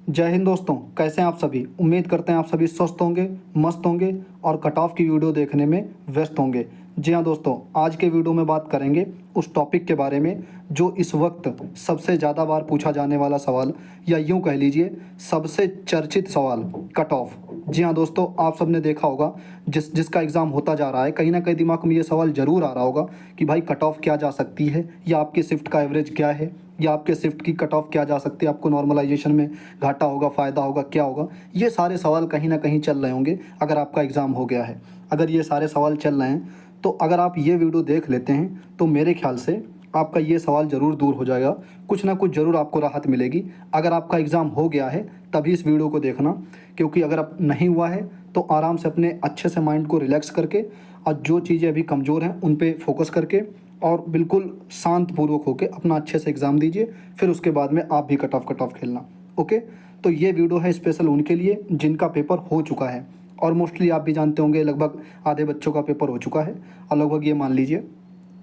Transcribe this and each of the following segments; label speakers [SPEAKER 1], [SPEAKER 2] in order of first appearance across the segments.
[SPEAKER 1] जय हिंद दोस्तों, कैसे हैं आप सभी। उम्मीद करते हैं आप सभी स्वस्थ होंगे, मस्त होंगे और कट ऑफ की वीडियो देखने में व्यस्त होंगे। जी हाँ दोस्तों, आज के वीडियो में बात करेंगे उस टॉपिक के बारे में जो इस वक्त सबसे ज़्यादा बार पूछा जाने वाला सवाल, या यूँ कह लीजिए सबसे चर्चित सवाल, कट ऑफ। जी हाँ दोस्तों, आप सबने देखा होगा जिसका एग्ज़ाम होता जा रहा है, कहीं ना कहीं दिमाग में ये सवाल ज़रूर आ रहा होगा कि भाई कट ऑफ क्या जा सकती है, या आपकी शिफ्ट का एवरेज क्या है, या आपके शिफ्ट की कट ऑफ क्या जा सकती है, आपको नॉर्मलाइजेशन में घाटा होगा, फ़ायदा होगा, क्या होगा। ये सारे सवाल कहीं ना कहीं चल रहे होंगे अगर आपका एग्ज़ाम हो गया है। अगर ये सारे सवाल चल रहे हैं तो अगर आप ये वीडियो देख लेते हैं तो मेरे ख्याल से आपका ये सवाल ज़रूर दूर हो जाएगा, कुछ ना कुछ ज़रूर आपको राहत मिलेगी। अगर आपका एग्ज़ाम हो गया है तभी इस वीडियो को देखना, क्योंकि अगर आप नहीं हुआ है तो आराम से अपने अच्छे से माइंड को रिलैक्स करके और जो चीज़ें अभी कमज़ोर हैं उन पे फोकस करके और बिल्कुल शांतपूर्वक होकर अपना अच्छे से एग्ज़ाम दीजिए। फिर उसके बाद में आप भी कट ऑफ खेलना। ओके, तो ये वीडियो है स्पेशल उनके लिए जिनका पेपर हो चुका है, और मोस्टली आप भी जानते होंगे लगभग आधे बच्चों का पेपर हो चुका है और लगभग ये मान लीजिए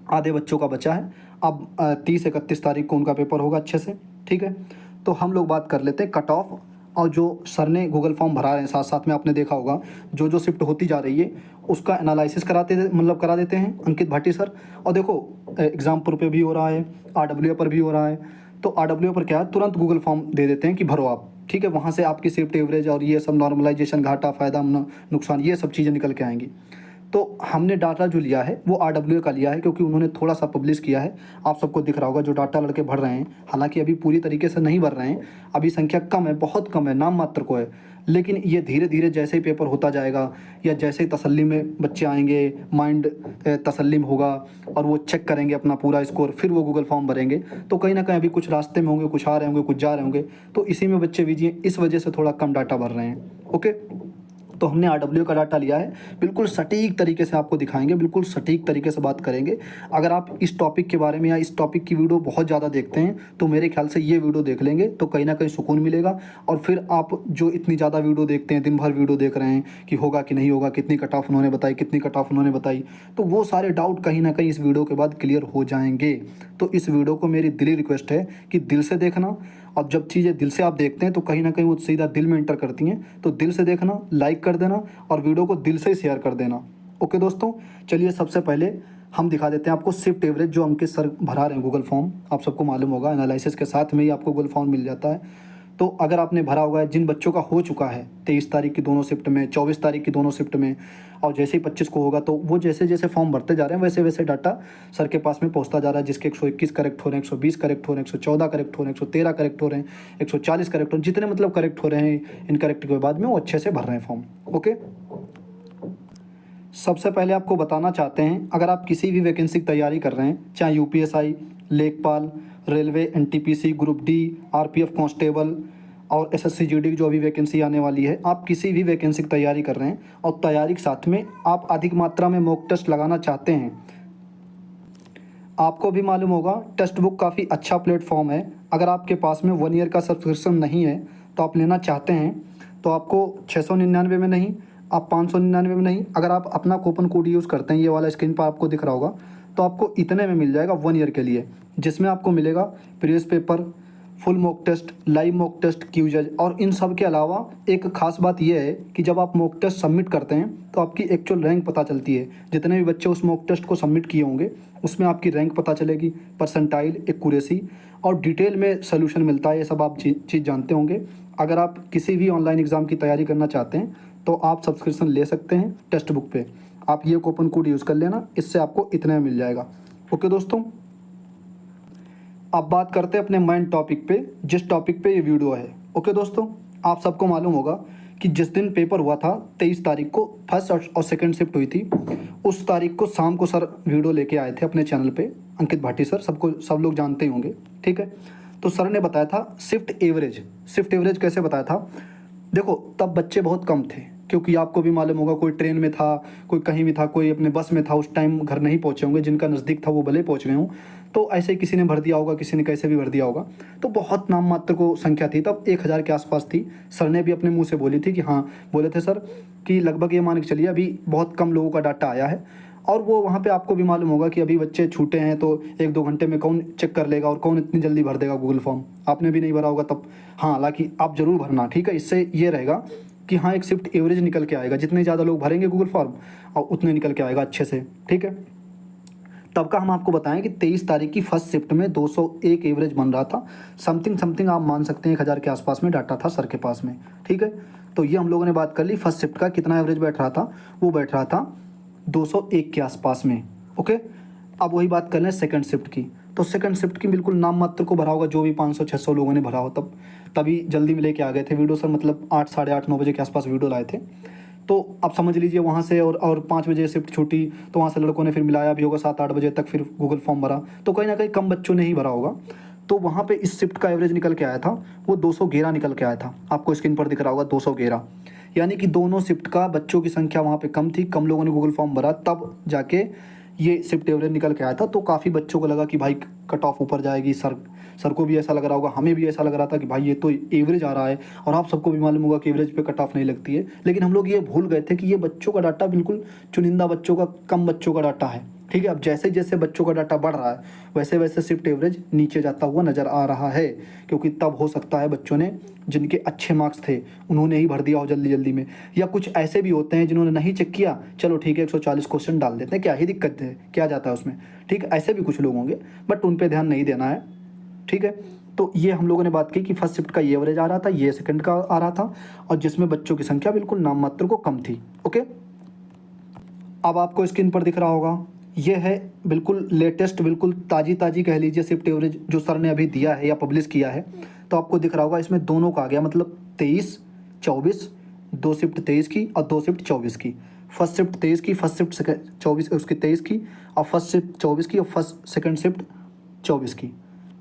[SPEAKER 1] आधे बच्चों का बचा है। अब 30-31 तारीख को उनका पेपर होगा अच्छे से। ठीक है, तो हम लोग बात कर लेते हैं कट ऑफ। और जो सर ने गूगल फॉर्म भरा रहे हैं, साथ साथ में आपने देखा होगा जो जो शिफ्ट होती जा रही है उसका एनालिसिस करा देते हैं अंकित भाटी सर। और देखो एग्जामपुर पे भी हो रहा है, RWA पर भी हो रहा है। तो RWA पर क्या है, तुरंत गूगल फॉर्म दे देते हैं कि भरो आप। ठीक है, वहाँ से आपकी शिफ्ट एवरेज और ये सब नॉर्मलाइजेशन, घाटा, फ़ायदा, नुकसान, ये सब चीज़ें निकल के आएंगी। तो हमने डाटा जो लिया है वो RWA का लिया है, क्योंकि उन्होंने थोड़ा सा पब्लिश किया है। आप सबको दिख रहा होगा जो डाटा लड़के भर रहे हैं, हालांकि अभी पूरी तरीके से नहीं भर रहे हैं, अभी संख्या कम है, बहुत कम है, नाम मात्र को है। लेकिन ये धीरे धीरे जैसे ही पेपर होता जाएगा या जैसे ही तसल्ली में बच्चे आएंगे, माइंड तसल्लीम होगा और वो चेक करेंगे अपना पूरा स्कोर, फिर वो गूगल फॉर्म भरेंगे। तो कहीं ना कहीं अभी कुछ रास्ते में होंगे, कुछ आ रहे होंगे, कुछ जा रहे होंगे, तो इसी में बच्चे बीजिए, इस वजह से थोड़ा कम डाटा भर रहे हैं। ओके, तो हमने RWA का डाटा लिया है, बिल्कुल सटीक तरीके से आपको दिखाएंगे, बिल्कुल सटीक तरीके से बात करेंगे। अगर आप इस टॉपिक के बारे में या इस टॉपिक की वीडियो बहुत ज़्यादा देखते हैं तो मेरे ख्याल से ये वीडियो देख लेंगे तो कहीं ना कहीं सुकून मिलेगा। और फिर आप जो इतनी ज़्यादा वीडियो देखते हैं, दिन भर वीडियो देख रहे हैं कि होगा कि नहीं होगा, कितनी कट ऑफ उन्होंने बताई, कितनी कट ऑफ उन्होंने बताई, तो वो सारे डाउट कहीं ना कहीं इस वीडियो के बाद क्लियर हो जाएंगे। तो इस वीडियो को मेरी दिली रिक्वेस्ट है कि दिल से देखना। अब जब चीज़ें दिल से आप देखते हैं तो कहीं ना कहीं वो सीधा दिल में इंटर करती हैं, तो दिल से देखना, लाइक कर देना और वीडियो को दिल से ही शेयर कर देना। ओके दोस्तों, चलिए सबसे पहले हम दिखा देते हैं आपको शिफ्ट एवरेज जो अंकित सर भरा रहे हैं गूगल फॉर्म। आप सबको मालूम होगा एनालिसिस के साथ में ही आपको गूगल फॉर्म मिल जाता है। तो अगर आपने भरा हुआ है, जिन बच्चों का हो चुका है 23 तारीख की दोनों शिफ्ट में, 24 तारीख की दोनों शिफ्ट में, और जैसे ही 25 को होगा, तो वो जैसे जैसे फॉर्म भरते जा रहे हैं वैसे वैसे डाटा सर के पास में पहुंचता जा रहा है। जिसके 121 करेक्ट हो रहे हैं, 120 करेक्ट हो रहे हैं, 114 करेक्ट हो रहे हैं, 113 करेक्ट हो रहे हैं, 140 करेक्ट हो रहे हैं, जितने मतलब करेक्ट हो रहे हैं इनकरेक्ट के बाद में वो अच्छे से भर रहे हैं फॉर्म। ओके, सबसे पहले आपको बताना चाहते हैं, अगर आप किसी भी वैकेंसी की तैयारी कर रहे हैं, चाहे UPSI, लेखपाल, railway, NTPC, group D, RPF constable और SSC GD की जो अभी वैकेंसी आने वाली है, आप किसी भी वैकेंसी की तैयारी कर रहे हैं और तैयारी के साथ में आप अधिक मात्रा में मॉक टेस्ट लगाना चाहते हैं, आपको भी मालूम होगा टेक्स्ट बुक काफ़ी अच्छा प्लेटफॉर्म है। अगर आपके पास में 1 ईयर का सब्सक्रिप्शन नहीं है तो आप लेना चाहते हैं तो आपको 699 में नहीं, आप 599 में नहीं, अगर आप अपना कूपन कोड यूज़ करते हैं, ये वाला स्क्रीन पर आपको दिख रहा होगा, तो आपको इतने में मिल जाएगा 1 ईयर के लिए, जिसमें आपको मिलेगा previous paper, full mock test, live mock test, quizzes. और इन सब के अलावा एक खास बात यह है कि जब आप मॉक टेस्ट सबमिट करते हैं तो आपकी एक्चुअल रैंक पता चलती है। जितने भी बच्चे उस मॉक टेस्ट को सबमिट किए होंगे उसमें आपकी रैंक पता चलेगी, परसेंटाइल, एक्यूरेसी और डिटेल में सोल्यूशन मिलता है। ये सब आप चीज़ जानते होंगे। अगर आप किसी भी ऑनलाइन एग्ज़ाम की तैयारी करना चाहते हैं तो आप सब्सक्रिप्शन ले सकते हैं टेक्स्ट बुक पे। आप ये कूपन कोड यूज़ कर लेना, इससे आपको इतने में मिल जाएगा। ओके दोस्तों, अब बात करते हैं अपने मेन टॉपिक पे, जिस टॉपिक पे ये वीडियो है। ओके दोस्तों, आप सबको मालूम होगा कि जिस दिन पेपर हुआ था 23 तारीख को, फर्स्ट और सेकंड शिफ्ट हुई थी, उस तारीख को शाम को सर वीडियो लेके आए थे अपने चैनल पे, अंकित भाटी सर, सब लोग जानते ही होंगे। ठीक है, तो सर ने बताया था शिफ्ट एवरेज कैसे बताया था। देखो तब बच्चे बहुत कम थे, क्योंकि आपको भी मालूम होगा कोई ट्रेन में था, कोई कहीं भी था, कोई अपने बस में था, उस टाइम घर नहीं पहुँचे होंगे, जिनका नज़दीक था वो भले पहुँच गए हों, तो ऐसे ही किसी ने भर दिया होगा, किसी ने कैसे भी भर दिया होगा। तो बहुत नाम मात्र को संख्या थी, तब 1000 के आसपास थी। सर ने भी अपने मुंह से बोली थी कि हाँ, बोले थे सर कि लगभग ये मान के चलिए अभी बहुत कम लोगों का डाटा आया है और वो वहाँ पे आपको भी मालूम होगा कि अभी बच्चे छूटे हैं तो 1-2 घंटे में कौन चेक कर लेगा और कौन इतनी जल्दी भर देगा गूगल फॉर्म। आपने भी नहीं भरा होगा तब। हाँ, हालाँकि आप ज़रूर भरना, ठीक है? इससे ये रहेगा कि हाँ, एक शिफ्ट एवरेज निकल के आएगा। जितने ज़्यादा लोग भरेंगे गूगल फॉर्म और उतने निकल के आएगा अच्छे से, ठीक है? तब का हम आपको बताएं कि 23 तारीख की फर्स्ट शिफ्ट में 201 एवरेज बन रहा था। समथिंग आप मान सकते हैं 1000 के आसपास में डाटा था सर के पास में, ठीक है? तो ये हम लोगों ने बात कर ली। फर्स्ट शिफ्ट का कितना एवरेज बैठ रहा था, वो बैठ रहा था 201 के आसपास में, ओके। अब वही बात कर लें सेकंड शिफ्ट की। तो सेकंड शिफ्ट की बिल्कुल नाम मात्र को भरा होगा, जो भी 500-600 लोगों ने भरा हो तभी जल्दी में लेके आ गए थे वीडियो सर, मतलब 8, साढ़े 8, 9 बजे के आसपास वीडियो लाए थे। तो आप समझ लीजिए वहाँ से और 5 बजे शिफ्ट छूटी तो वहाँ से लड़कों ने फिर मिलाया भी होगा 7-8 बजे तक, फिर गूगल फॉर्म भरा। तो कहीं ना कहीं कम बच्चों ने ही भरा होगा। तो वहाँ पे इस शिफ्ट का एवरेज निकल के आया था, वो 211 निकल के आया था। आपको स्क्रीन पर दिख रहा होगा 211। यानी कि दोनों शिफ्ट का बच्चों की संख्या वहाँ पे कम थी, कम लोगों ने गूगल फॉर्म भरा, तब जाके ये शिफ्ट एवरेज निकल के आया था। तो काफ़ी बच्चों को लगा कि भाई कट ऑफ ऊपर जाएगी। सर को भी ऐसा लग रहा होगा, हमें भी ऐसा लग रहा था कि भाई ये तो एवरेज आ रहा है। और आप सबको भी मालूम होगा कि एवरेज पे कट ऑफ नहीं लगती है। लेकिन हम लोग ये भूल गए थे कि ये बच्चों का डाटा बिल्कुल चुनिंदा बच्चों का, कम बच्चों का डाटा है, ठीक है? अब जैसे जैसे बच्चों का डाटा बढ़ रहा है वैसे वैसे शिफ्ट एवरेज नीचे जाता हुआ नज़र आ रहा है। क्योंकि तब हो सकता है बच्चों ने, जिनके अच्छे मार्क्स थे, उन्होंने ही भर दिया हो जल्दी जल्दी में। या कुछ ऐसे भी होते हैं जिन्होंने नहीं चेक किया, चलो ठीक है 140 क्वेश्चन डाल देते हैं, क्या ही दिक्कत है, क्या जाता है उसमें, ठीक है? ऐसे भी कुछ लोग होंगे, बट उन पर ध्यान नहीं देना है, ठीक है? तो ये हम लोगों ने बात की कि फर्स्ट शिफ्ट का ये एवरेज आ रहा था, ये सेकंड का आ रहा था, और जिसमें बच्चों की संख्या बिल्कुल नाम मात्र को कम थी, ओके। अब आपको स्क्रीन पर दिख रहा होगा, ये है बिल्कुल लेटेस्ट, बिल्कुल ताज़ी ताज़ी कह लीजिए शिफ्ट एवरेज जो सर ने अभी दिया है या पब्लिश किया है। तो आपको दिख रहा होगा इसमें दोनों का आ गया, मतलब 23, 24, 2 शिफ्ट 23 की और 2 शिफ्ट 24 की। फर्स्ट शिफ्ट 23 की, फर्स्ट शिफ्ट 24 उसकी 23 की, और फर्स्ट शिफ्ट 24 की, और फर्स्ट सेकंड शिफ्ट 24 की।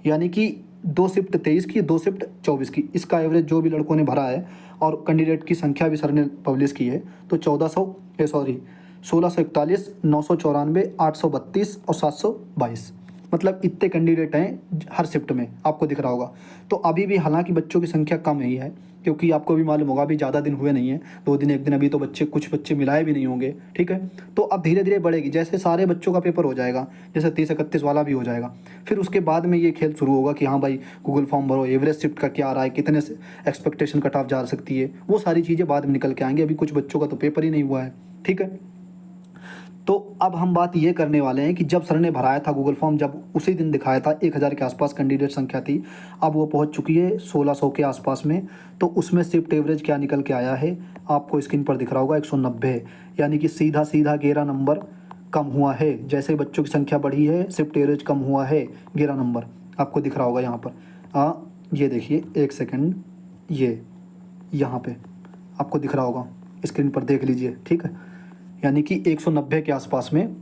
[SPEAKER 1] यानी कि 2 शिफ्ट 23 की, 2 शिफ्ट 24 की। इसका एवरेज जो भी लड़कों ने भरा है, और कैंडिडेट की संख्या भी सर ने पब्लिश की है, तो 1641, 994, 832 और 722, मतलब इतने कैंडिडेट हैं हर शिफ्ट में, आपको दिख रहा होगा। तो अभी भी हालांकि बच्चों की संख्या कम ही है, क्योंकि आपको भी मालूम होगा अभी ज़्यादा दिन हुए नहीं हैं, 2 दिन 1 दिन अभी तो कुछ बच्चे मिलाए भी नहीं होंगे, ठीक है? तो अब धीरे धीरे बढ़ेगी, जैसे सारे बच्चों का पेपर हो जाएगा, जैसे 30-31 वाला भी हो जाएगा, फिर उसके बाद में ये खेल शुरू होगा कि हाँ भाई गूगल फॉर्म भरो, एवरेज शिफ्ट का क्या आ रहा है, कितने एक्सपेक्टेशन कट ऑफ जा सकती है, वो सारी चीज़ें बाद में निकल के आएंगी। अभी कुछ बच्चों का तो पेपर ही नहीं हुआ है, ठीक है? तो अब हम बात ये करने वाले हैं कि जब सर ने भराया था गूगल फॉर्म, जब उसी दिन दिखाया था 1000 के आसपास कैंडिडेट संख्या थी, अब वो पहुंच चुकी है 1600 के आसपास में। तो उसमें शिफ्ट एवरेज क्या निकल के आया है, आपको स्क्रीन पर दिख रहा होगा 190। यानी कि सीधा सीधा 11 नंबर कम हुआ है। जैसे बच्चों की संख्या बढ़ी है, शिफ्ट एवरेज कम हुआ है, 11 नंबर आपको दिख रहा होगा यहाँ पर। ये देखिए, 1 सेकेंड, ये यहाँ पे आपको दिख रहा होगा, स्क्रीन पर देख लीजिए, ठीक है? यानी कि 190 के आसपास में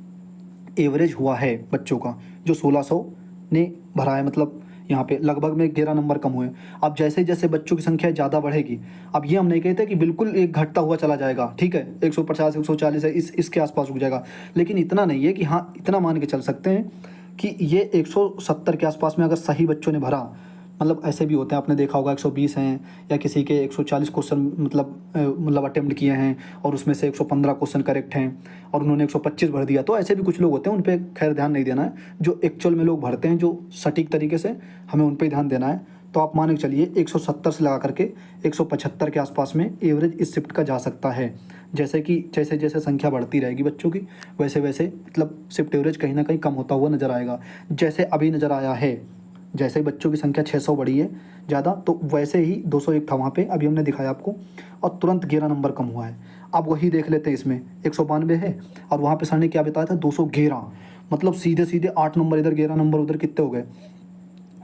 [SPEAKER 1] एवरेज हुआ है बच्चों का, जो 1600 ने भरा है, मतलब यहाँ पे लगभग में 11 नंबर कम हुए। अब जैसे जैसे बच्चों की संख्या ज़्यादा बढ़ेगी, अब ये हम नहीं कहते कि बिल्कुल एक घटता हुआ चला जाएगा, ठीक है? 150, 140 है, इसके आसपास रुक जाएगा, लेकिन इतना नहीं है कि हाँ, इतना मान के चल सकते हैं कि ये 170 के आसपास में अगर सही बच्चों ने भरा, मतलब ऐसे भी होते हैं, आपने देखा होगा 120 हैं, या किसी के 140 क्वेश्चन मतलब अटेम्प्ट किए हैं और उसमें से 115 क्वेश्चन करेक्ट हैं और उन्होंने 125 भर दिया। तो ऐसे भी कुछ लोग होते हैं, उन पे खैर ध्यान नहीं देना है। जो एक्चुअल में लोग भरते हैं, जो सटीक तरीके से, हमें उन पर ध्यान देना है। तो आप मान के चलिए 170 से लगा करके 175 के आसपास में एवरेज इस शिफ्ट का जा सकता है। जैसे कि जैसे जैसे संख्या बढ़ती रहेगी बच्चों की, वैसे वैसे मतलब शिफ्ट एवरेज कहीं ना कहीं कम होता हुआ नज़र आएगा। जैसे अभी नज़र आया है, जैसे बच्चों की संख्या 600 बढ़ी है ज़्यादा, तो वैसे ही 201 था वहाँ पे, अभी हमने दिखाया आपको, और तुरंत 11 नंबर कम हुआ है। अब वही देख लेते हैं, इसमें 192 है और वहाँ पे सर ने क्या बताया था, 211, मतलब सीधे सीधे 8 नंबर इधर, 11 नंबर उधर, कितने हो गए,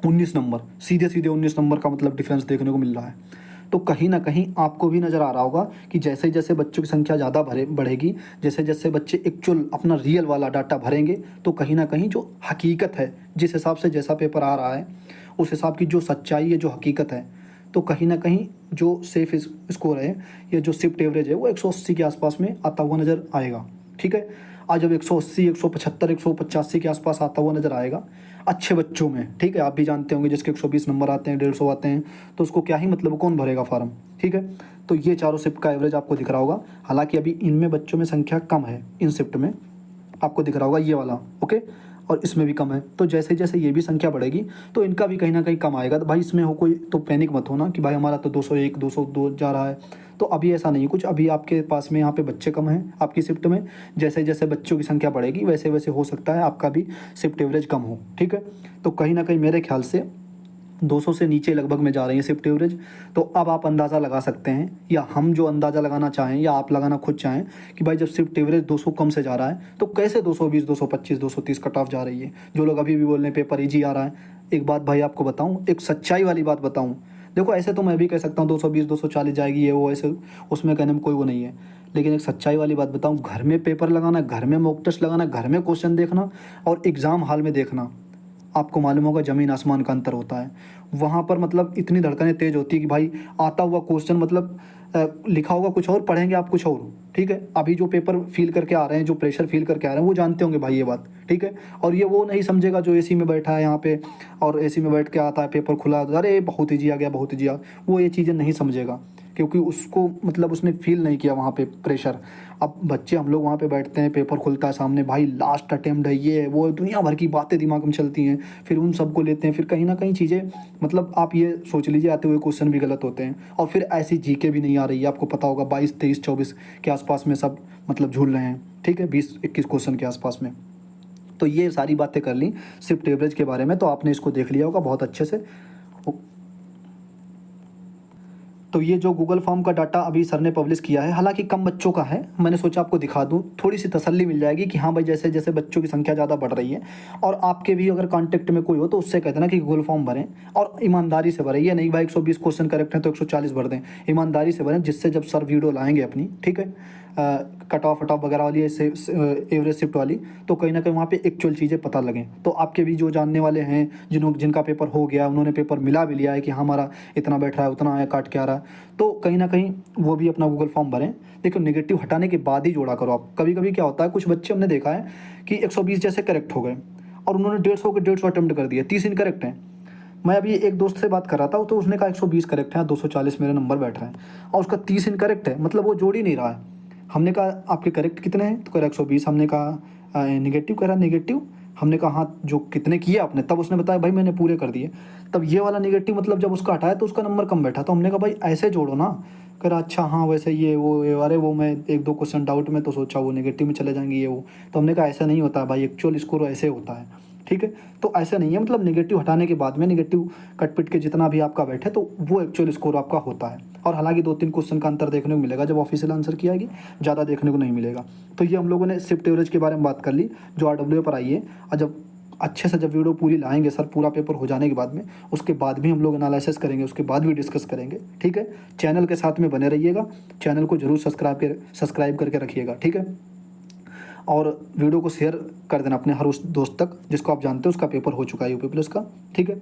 [SPEAKER 1] 19 नंबर, सीधे सीधे 19 नंबर का मतलब डिफरेंस देखने को मिल रहा है। तो कहीं ना कहीं आपको भी नज़र आ रहा होगा कि जैसे जैसे बच्चों की संख्या ज़्यादा बढ़ेगी, जैसे जैसे बच्चे एक्चुअल अपना रियल वाला डाटा भरेंगे, तो कहीं ना कहीं जो हकीकत है, जिस हिसाब से जैसा पेपर आ रहा है, उस हिसाब की जो सच्चाई है, जो हकीकत है, तो कहीं ना कहीं जो सेफ स्कोर है या जो शिफ्ट एवरेज है वो 180 के आसपास में आता हुआ नज़र आएगा, ठीक है? आज जब 180, 175, 185 के आसपास आता हुआ नज़र आएगा अच्छे बच्चों में, ठीक है? आप भी जानते होंगे जिसके 120 नंबर आते हैं, 150 आते हैं, तो उसको क्या ही मतलब, कौन भरेगा फार्म, ठीक है? तो ये चारों शिफ्ट का एवरेज आपको दिख रहा होगा। हालांकि अभी इनमें बच्चों में संख्या कम है, इन शिफ्ट में, आपको दिख रहा होगा ये वाला, ओके, और इसमें भी कम है। तो जैसे जैसे ये भी संख्या बढ़ेगी तो इनका भी कहीं ना कहीं कम आएगा। तो भाई इसमें हो कोई तो पैनिक मत होना कि भाई हमारा तो 201 202 जा रहा है। तो अभी ऐसा नहीं है कुछ, अभी आपके पास में यहाँ पे बच्चे कम हैं आपकी शिफ्ट में। जैसे जैसे बच्चों की संख्या बढ़ेगी वैसे वैसे हो सकता है आपका भी शिफ्ट एवरेज कम हो, ठीक है। तो कहीं ना कहीं मेरे ख्याल से 200 से नीचे लगभग में जा रही है शिफ्ट एवरेज। तो अब आप अंदाज़ा लगा सकते हैं, या हम जो अंदाज़ा लगाना चाहें या आप लगाना खुद चाहें कि भाई जब शिफ्ट एवरेज 200 कम से जा रहा है तो कैसे 220 225 230 कट ऑफ जा रही है। जो लोग अभी भी बोल रहे हैं पेपर ईजी आ रहा है, एक बात भाई आपको बताऊं, एक सच्चाई वाली बात बताऊं। देखो ऐसे तो मैं भी कह सकता हूँ 220 240 जाएगी ये वो, ऐसे उसमें कहने में कोई वो नहीं है। लेकिन एक सच्चाई वाली बात बताऊं, घर में पेपर लगाना, घर में मॉक टेस्ट लगाना, घर में क्वेश्चन देखना और एग्ज़ाम हॉल में देखना, आपको मालूम होगा ज़मीन आसमान का अंतर होता है। वहाँ पर मतलब इतनी धड़कनें तेज़ होती है कि भाई आता हुआ क्वेश्चन मतलब लिखा होगा कुछ और, पढ़ेंगे आप कुछ और, ठीक है। अभी जो पेपर फील करके आ रहे हैं, जो प्रेशर फील करके आ रहे हैं वो जानते होंगे भाई ये बात, ठीक है। और ये वो नहीं समझेगा जो एसी में बैठा है यहाँ पे और एसी में बैठ के आता है पेपर खुला, अरे बहुत ईजी आ गया बहुत ईजी आ, वो ये चीज़ें नहीं समझेगा क्योंकि उसको मतलब उसने फील नहीं किया वहाँ पे प्रेशर। अब बच्चे हम लोग वहाँ पे बैठते हैं, पेपर खुलता है सामने, भाई लास्ट अटेम्प्ट है ये है वो, दुनिया भर की बातें दिमाग में चलती हैं, फिर उन सबको लेते हैं, फिर कहीं ना कहीं चीज़ें मतलब आप ये सोच लीजिए आते हुए क्वेश्चन भी गलत होते हैं। और फिर ऐसी जीके भी नहीं आ रही है, आपको पता होगा 22 23 24 के आसपास में सब मतलब झूल रहे हैं, ठीक है, 20 21 क्वेश्चन के आसपास में। तो ये सारी बातें कर ली शिफ्ट एवरेज के बारे में, तो आपने इसको देख लिया होगा बहुत अच्छे से। तो ये जो गूगल फॉर्म का डाटा अभी सर ने पब्लिश किया है, हालांकि कम बच्चों का है, मैंने सोचा आपको दिखा दूं, थोड़ी सी तसल्ली मिल जाएगी कि हाँ भाई जैसे जैसे बच्चों की संख्या ज़्यादा बढ़ रही है और आपके भी अगर कांटेक्ट में कोई हो तो उससे कह देना कि गूगल फॉर्म भरें और ईमानदारी से भरें। ये नहीं भाई 120 क्वेश्चन करेक्ट हैं तो 140 भर दें, ईमानदारी से भरें, जिससे जब सर वीडियो लाएंगे अपनी, ठीक है, कट ऑफ वगैरह वाली एवरेज शिफ्ट वाली, तो कहीं ना कहीं वहाँ पे एक्चुअल चीज़ें पता लगें। तो आपके भी जो जानने वाले हैं जिनका पेपर हो गया, उन्होंने पेपर मिला भी लिया है कि हाँ हमारा इतना बैठ रहा है उतना आया काट के आ रहा है, तो कहीं ना कहीं वो भी अपना गूगल फॉर्म भरें। लेकिन नेगेटिव हटाने के बाद ही जोड़ा करो आप। कभी कभी क्या होता है, कुछ बच्चे हमने देखा है कि 120 जैसे करेक्ट हो गए और उन्होंने 150 के 150 अटेम्प्ट कर दिए, 30 इनकरेक्ट हैं। मैं अभी एक दोस्त से बात कर रहा था तो उसने कहा 120 करेक्ट है, 240 मेरा नंबर बैठ रहा है और उसका 30 इनकरेक्ट है, मतलब वो जोड़ ही नहीं रहा है। हमने कहा आपके करेक्ट कितने हैं, तो कह रहा 120। हमने कहा नेगेटिव, कह रहा नेगेटिव। हमने कहा हाँ जो कितने किए आपने, तब उसने बताया भाई मैंने पूरे कर दिए। तब ये वाला नेगेटिव मतलब जब उसका हटाया तो उसका नंबर कम बैठा, तो हमने कहा भाई ऐसे जोड़ो ना। कह रहा अच्छा हाँ वैसे ये वो अरे वो मैं एक दो क्वेश्चन डाउट में तो सोचा वो नेगेटिव में चले जाएंगे ये वो। तो हमने कहा ऐसा नहीं होता है भाई, एक्चुअल स्कोर ऐसे होता है, ठीक है। तो ऐसा नहीं है, मतलब नेगेटिव हटाने के बाद में नेगेटिव कट पिट के जितना भी आपका बैठे तो वो एक्चुअल स्कोर आपका होता है। और हालांकि 2-3 क्वेश्चन का अंतर देखने को मिलेगा जब ऑफिशियल आंसर की आएगी, ज़्यादा देखने को नहीं मिलेगा। तो ये हम लोगों ने शिफ्ट एवरेज के बारे में बात कर ली जो RWA पर आई है। और जब अच्छे से जब वीडियो पूरी लाएंगे सर, पूरा पेपर हो जाने के बाद में, उसके बाद भी हम लोग एनालिसिस करेंगे, उसके बाद भी डिस्कस करेंगे, ठीक है। चैनल के साथ में बने रहिएगा, चैनल को जरूर सब्सक्राइब करके रखिएगा, ठीक है। और वीडियो को शेयर कर देना अपने हर उस दोस्त तक जिसको आप जानते हो उसका पेपर हो चुका है यूपी प्लस का, ठीक है।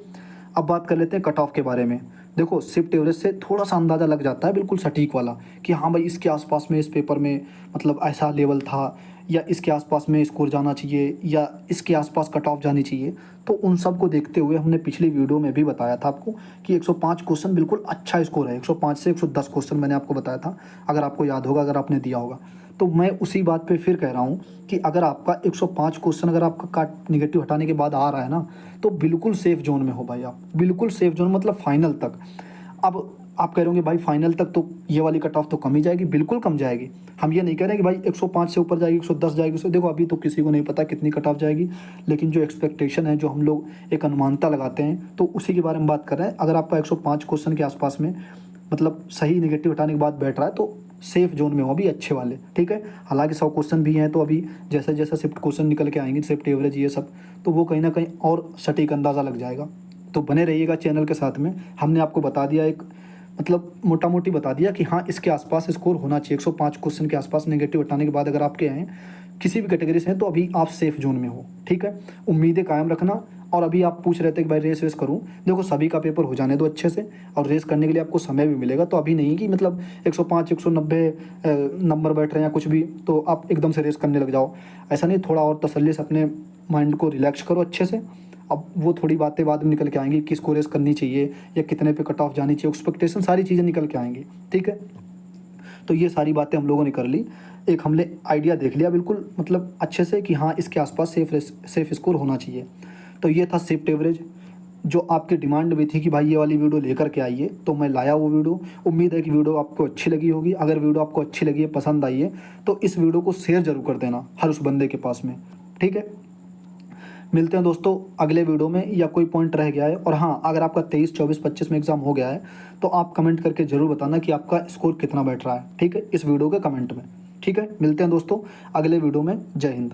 [SPEAKER 1] अब बात कर लेते हैं कट ऑफ के बारे में। देखो शिफ्ट एवरेज से थोड़ा सा अंदाज़ा लग जाता है बिल्कुल सटीक वाला कि हाँ भाई इसके आसपास में इस पेपर में मतलब ऐसा लेवल था, या इसके आसपास में स्कोर जाना चाहिए, या इसके आसपास कट ऑफ जानी चाहिए। तो उन सब को देखते हुए हमने पिछली वीडियो में भी बताया था आपको कि 105 क्वेश्चन बिल्कुल अच्छा स्कोर है। 105 से 110 क्वेश्चन मैंने आपको बताया था, अगर आपको याद होगा, अगर आपने दिया होगा। तो मैं उसी बात पे फिर कह रहा हूँ कि अगर आपका 105 क्वेश्चन अगर आपका काट नेगेटिव हटाने के बाद आ रहा है ना, तो बिल्कुल सेफ जोन में हो भाई आप, बिल्कुल सेफ जोन, मतलब फाइनल तक। अब आप कह रहे होंगे भाई फाइनल तक तो ये वाली कट ऑफ तो कम ही जाएगी, बिल्कुल कम जाएगी। हम ये नहीं कह रहे कि भाई 105 से ऊपर जाएगी, 110 जाएगी, उससे देखो अभी तो किसी को नहीं पता कितनी कट ऑफ जाएगी। लेकिन जो एक्सपेक्टेशन है, जो हम लोग एक अनुमानता लगाते हैं, तो उसी के बारे में बात कर रहे हैं। अगर आपका 105 क्वेश्चन के आसपास में मतलब सही नेगेटिव हटाने के बाद बैठ रहा है तो सेफ जोन में हो अभी, अच्छे वाले, ठीक है। हालांकि 100 क्वेश्चन भी हैं तो अभी जैसे जैसे शिफ्ट क्वेश्चन निकल के आएंगे, शिफ्ट एवरेज ये सब, तो वो कहीं ना कहीं और सटीक अंदाज़ा लग जाएगा। तो बने रहिएगा चैनल के साथ में। हमने आपको बता दिया एक मतलब मोटा मोटी बता दिया कि हाँ इसके आसपास स्कोर होना चाहिए। 105 क्वेश्चन के आसपास नेगेटिव हटाने के बाद अगर आपके हैं किसी भी कैटेगरी से हैं तो अभी आप सेफ जोन में हो, ठीक है। उम्मीदें कायम रखना। और अभी आप पूछ रहे थे कि भाई रेस वेस करूं, देखो सभी का पेपर हो जाने दो अच्छे से, और रेस करने के लिए आपको समय भी मिलेगा। तो अभी नहीं कि मतलब 105 190 नंबर बैठ रहे हैं या कुछ भी तो आप एकदम से रेस करने लग जाओ, ऐसा नहीं। थोड़ा और तसल्ली से अपने माइंड को रिलैक्स करो अच्छे से। अब वो थोड़ी बातें बाद में निकल के आएंगी, किसको रेस करनी चाहिए या कितने पे कट ऑफ जानी चाहिए, एक्सपेक्टेशन सारी चीज़ें निकल के आएंगी, ठीक है। तो ये सारी बातें हम लोगों ने कर ली, एक हमने आइडिया देख लिया बिल्कुल मतलब अच्छे से कि हाँ इसके आसपास सेफ स्कोर होना चाहिए। तो ये था शिफ्ट एवरेज, जो आपकी डिमांड भी थी कि भाई ये वाली वीडियो लेकर के आइए, तो मैं लाया वो वीडियो। उम्मीद है कि वीडियो आपको अच्छी लगी होगी। अगर वीडियो आपको अच्छी लगी है, पसंद आई है, तो इस वीडियो को शेयर जरूर कर देना हर उस बंदे के पास में, ठीक है। मिलते हैं दोस्तों अगले वीडियो में, या कोई पॉइंट रह गया है। और हाँ, अगर आपका 23, 24, 25 में एग्जाम हो गया है तो आप कमेंट करके ज़रूर बताना कि आपका स्कोर कितना बैठ रहा है, ठीक है, इस वीडियो के कमेंट में, ठीक है। मिलते हैं दोस्तों अगले वीडियो में। जय हिंद।